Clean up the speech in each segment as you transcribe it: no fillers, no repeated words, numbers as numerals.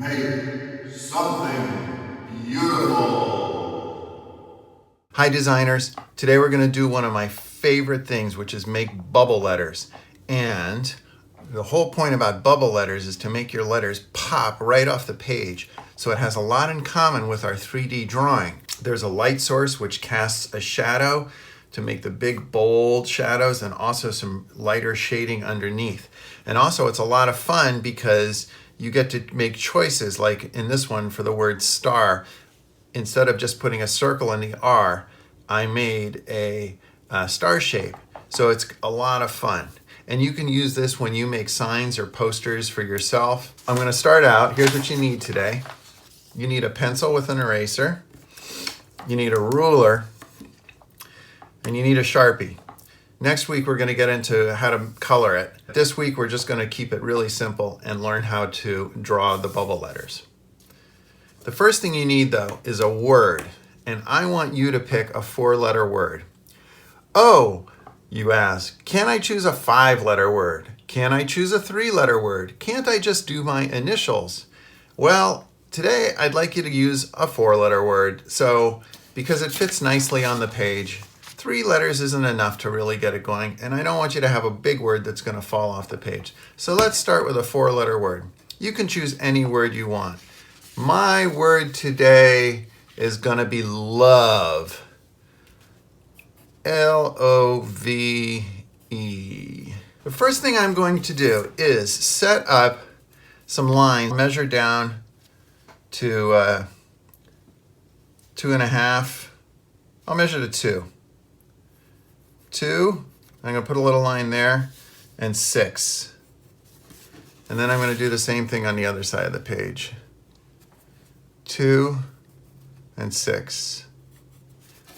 Make something beautiful. Hi designers, today we're going to do one of my favorite things, which is make bubble letters. And the whole point about bubble letters is to make your letters pop right off the page. So it has a lot in common with our 3D drawing. There's a light source which casts a shadow to make the big bold shadows, and also some lighter shading underneath. And also it's a lot of fun because you get to make choices, like in this one for the word star. Instead of just putting a circle in the R, I made a star shape. So it's a lot of fun. And you can use this when you make signs or posters for yourself. I'm going to start out. Here's what you need today. You need a pencil with an eraser. You need a ruler. And you need a Sharpie. Next week, we're going to get into how to color it. This week, we're just going to keep it really simple and learn how to draw the bubble letters. The first thing you need, though, is a word. And I want you to pick a 4-letter word. Oh, you ask, can I choose a 5-letter word? Can I choose a 3-letter word? Can't I just do my initials? Well, today I'd like you to use a 4-letter word. So, because it fits nicely on the page, 3 letters isn't enough to really get it going, and I don't want you to have a big word that's going to fall off the page. So let's start with a 4-letter word. You can choose any word you want. My word today is going to be love. L-O-V-E. The first thing I'm going to do is set up some lines, measure down to 2.5. I'll measure to 2. 2, I'm going to put a little line there, and 6. And then I'm going to do the same thing on the other side of the page. 2 and 6.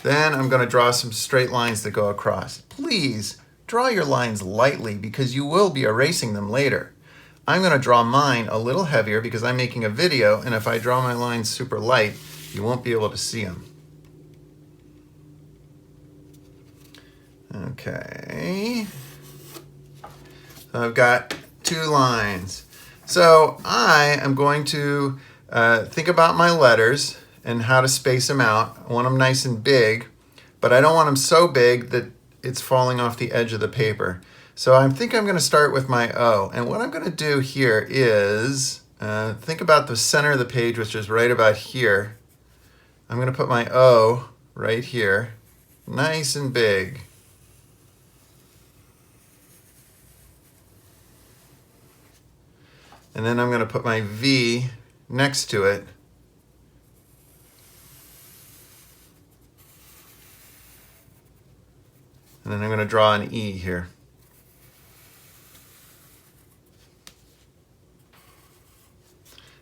Then I'm going to draw some straight lines that go across. Please draw your lines lightly because you will be erasing them later. I'm going to draw mine a little heavier because I'm making a video, and if I draw my lines super light, you won't be able to see them. Okay, so I've got 2 lines. So I am going to think about my letters and how to space them out. I want them nice and big, but I don't want them so big that it's falling off the edge of the paper. So I think I'm going to start with my O. And what I'm going to do here is think about the center of the page, which is right about here. I'm going to put my O right here, nice and big. And then I'm going to put my V next to it. And then I'm going to draw an E here.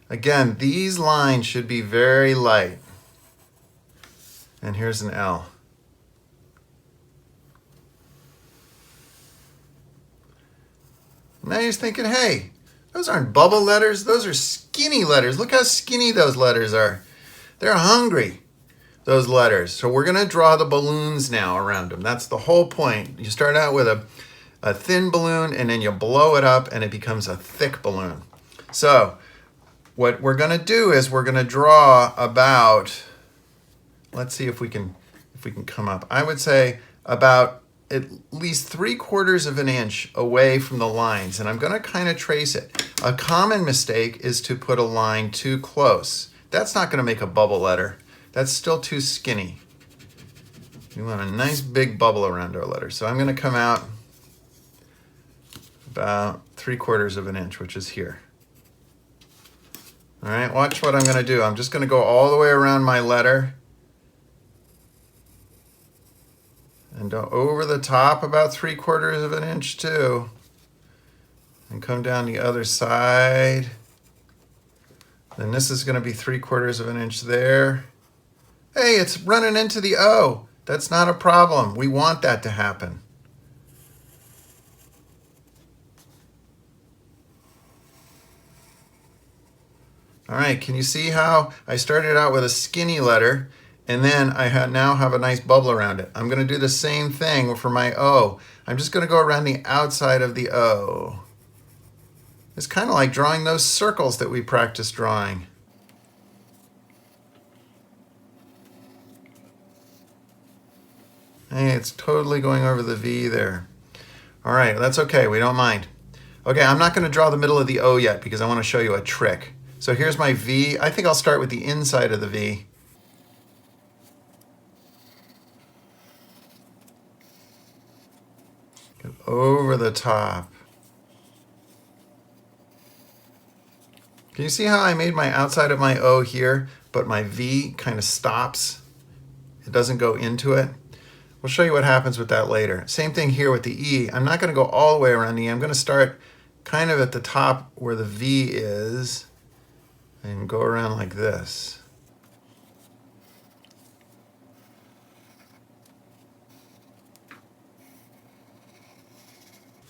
Again, these lines should be very light. And here's an L. Now you're thinking, hey, those aren't bubble letters, those are skinny letters. Look how skinny those letters are. They're hungry, those letters. So we're going to draw the balloons now around them. That's the whole point. You start out with a thin balloon, and then you blow it up, and it becomes a thick balloon. So what we're going to do is we're going to draw about, let's see if we can come up. I would say about at least 3/4 of an inch away from the lines, and I'm going to kind of trace it. A common mistake is to put a line too close. That's not going to make a bubble letter. That's still too skinny. We want a nice big bubble around our letter. So I'm going to come out about 3/4 of an inch, which is here. All right, watch what I'm going to do. I'm just going to go all the way around my letter and go over the top about 3/4 of an inch too. And come down the other side. Then this is going to be 3/4 of an inch there. Hey, it's running into the O. That's not a problem. We want that to happen. All right, can you see how I started out with a skinny letter, and then I now have a nice bubble around it? I'm going to do the same thing for my O. I'm just going to go around the outside of the O. It's kind of like drawing those circles that we practiced drawing. Hey, it's totally going over the V there. All right, that's okay, we don't mind. Okay, I'm not gonna draw the middle of the O yet because I wanna show you a trick. So here's my V. I think I'll start with the inside of the V. Get over the top. Can you see how I made my outside of my O here, but my V kind of stops? It doesn't go into it. We'll show you what happens with that later. Same thing here with the E. I'm not going to go all the way around the E. I'm going to start kind of at the top where the V is and go around like this.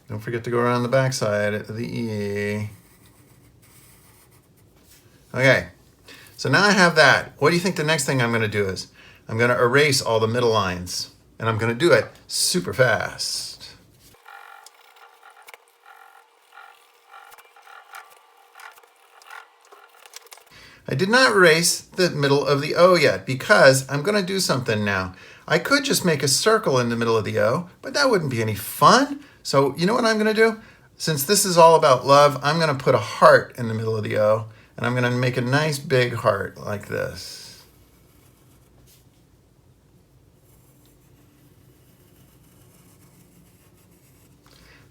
Don't forget to go around the backside of the E. Okay, so now I have that. What do you think the next thing I'm going to do is? I'm going to erase all the middle lines, and I'm going to do it super fast. I did not erase the middle of the O yet because I'm going to do something now. I could just make a circle in the middle of the O, but that wouldn't be any fun. So you know what I'm going to do? Since this is all about love, I'm going to put a heart in the middle of the O, and I'm going to make a nice big heart like this.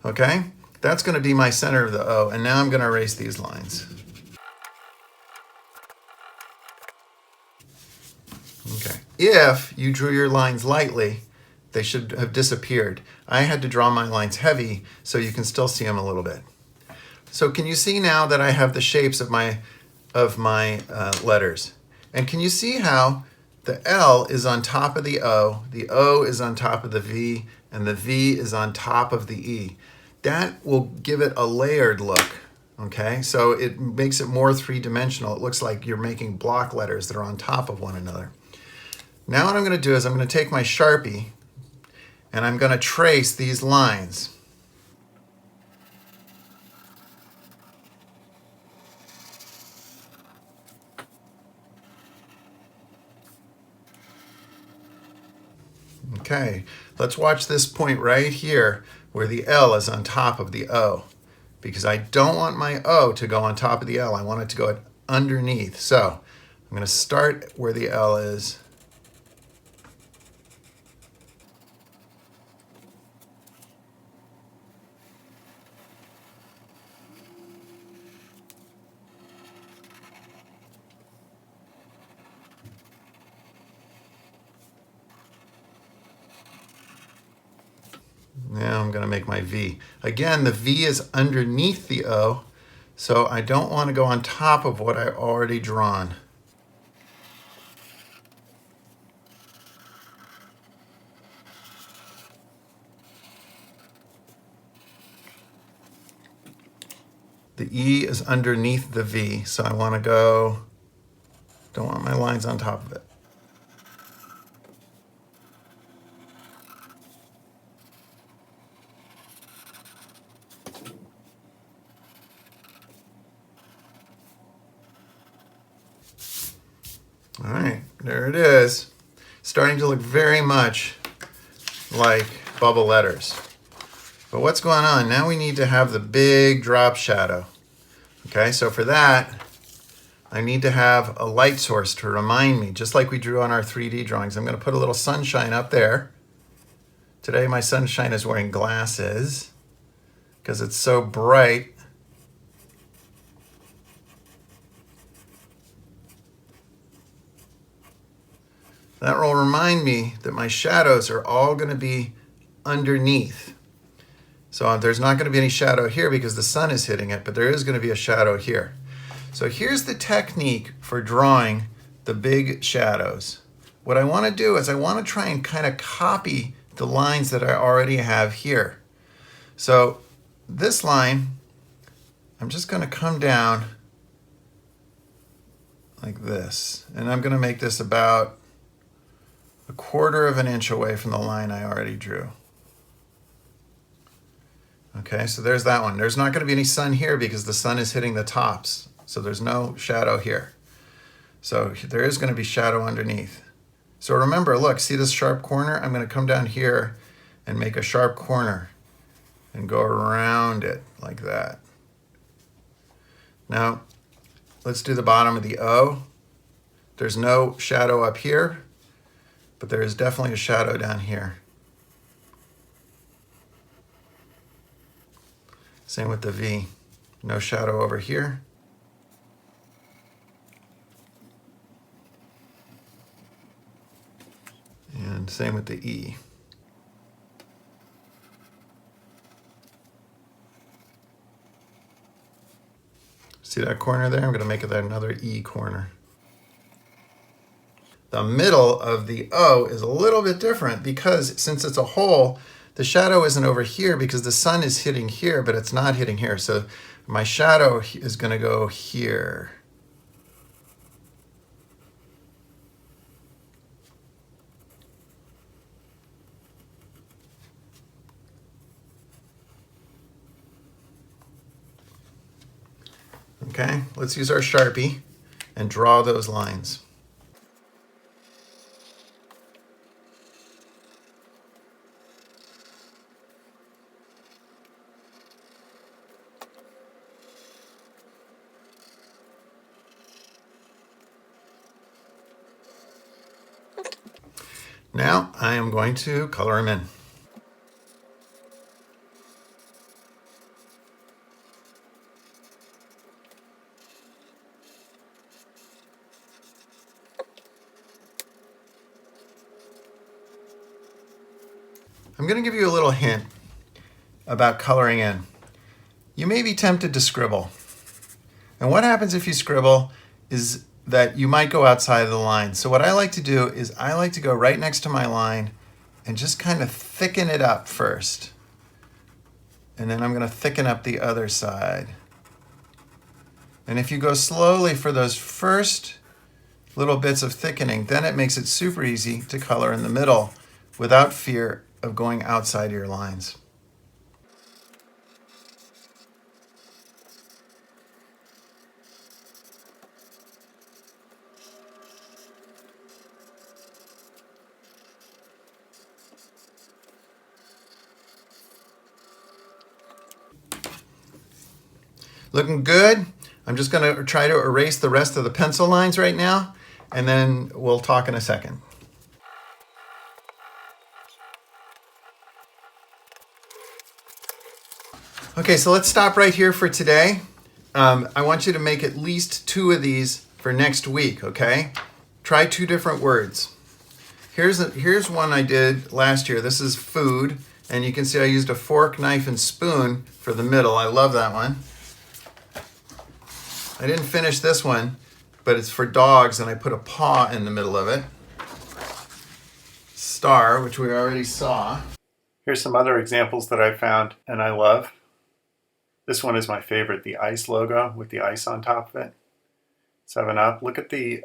Okay, that's going to be my center of the O, and now I'm going to erase these lines. Okay, if you drew your lines lightly, they should have disappeared. I had to draw my lines heavy so you can still see them a little bit. So can you see now that I have the shapes of my letters? And can you see how the L is on top of the O is on top of the V, and the V is on top of the E? That will give it a layered look, okay? So it makes it more three-dimensional. It looks like you're making block letters that are on top of one another. Now what I'm gonna do is I'm gonna take my Sharpie and I'm gonna trace these lines. Okay, let's watch this point right here where the L is on top of the O, because I don't want my O to go on top of the L. I want it to go underneath. So I'm going to start where the L is. Now I'm going to make my V. Again, the V is underneath the O, so I don't want to go on top of what I already drawn. The E is underneath the V, so I want to go, don't want my lines on top of it. All right, there it is. Starting to look very much like bubble letters. But what's going on? Now we need to have the big drop shadow. Okay, so for that, I need to have a light source to remind me, just like we drew on our 3D drawings. I'm going to put a little sunshine up there. Today my sunshine is wearing glasses because it's so bright. That will remind me that my shadows are all going to be underneath. So there's not going to be any shadow here because the sun is hitting it, but there is going to be a shadow here. So here's the technique for drawing the big shadows. What I want to do is I want to try and kind of copy the lines that I already have here. So this line, I'm just going to come down like this, and I'm going to make this about 1/4 of an inch away from the line I already drew. Okay, so there's that one. There's not going to be any sun here because the sun is hitting the tops. So there's no shadow here. So there is going to be shadow underneath. So remember, look, see this sharp corner? I'm going to come down here and make a sharp corner and go around it like that. Now, let's do the bottom of the O. There's no shadow up here, but there is definitely a shadow down here. Same with the V. No shadow over here. And same with the E. See that corner there? I'm going to make it another E corner. The middle of the O is a little bit different because since it's a hole, the shadow isn't over here because the sun is hitting here, but it's not hitting here. So my shadow is going to go here. Okay, let's use our Sharpie and draw those lines. Now I am going to color them in. I'm going to give you a little hint about coloring in. You may be tempted to scribble. And what happens if you scribble is that you might go outside of the line. So what I like to do is I like to go right next to my line and just kind of thicken it up first. And then I'm going to thicken up the other side. And if you go slowly for those first little bits of thickening, then it makes it super easy to color in the middle without fear of going outside your lines. Looking good. I'm just going to try to erase the rest of the pencil lines right now, and then we'll talk in a second. Okay, so let's stop right here for today. I want you to make at least 2 of these for next week, okay? Try 2 different words. Here's one I did last year. This is food, and you can see I used a fork, knife, and spoon for the middle. I love that one. I didn't finish this one, but it's for dogs, and I put a paw in the middle of it. Star, which we already saw. Here's some other examples that I found and I love. This one is my favorite, the ice logo with the ice on top of it. 7-Up. Look at the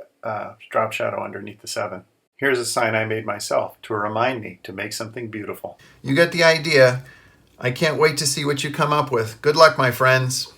drop shadow underneath the 7. Here's a sign I made myself to remind me to make something beautiful. You get the idea. I can't wait to see what you come up with. Good luck, my friends.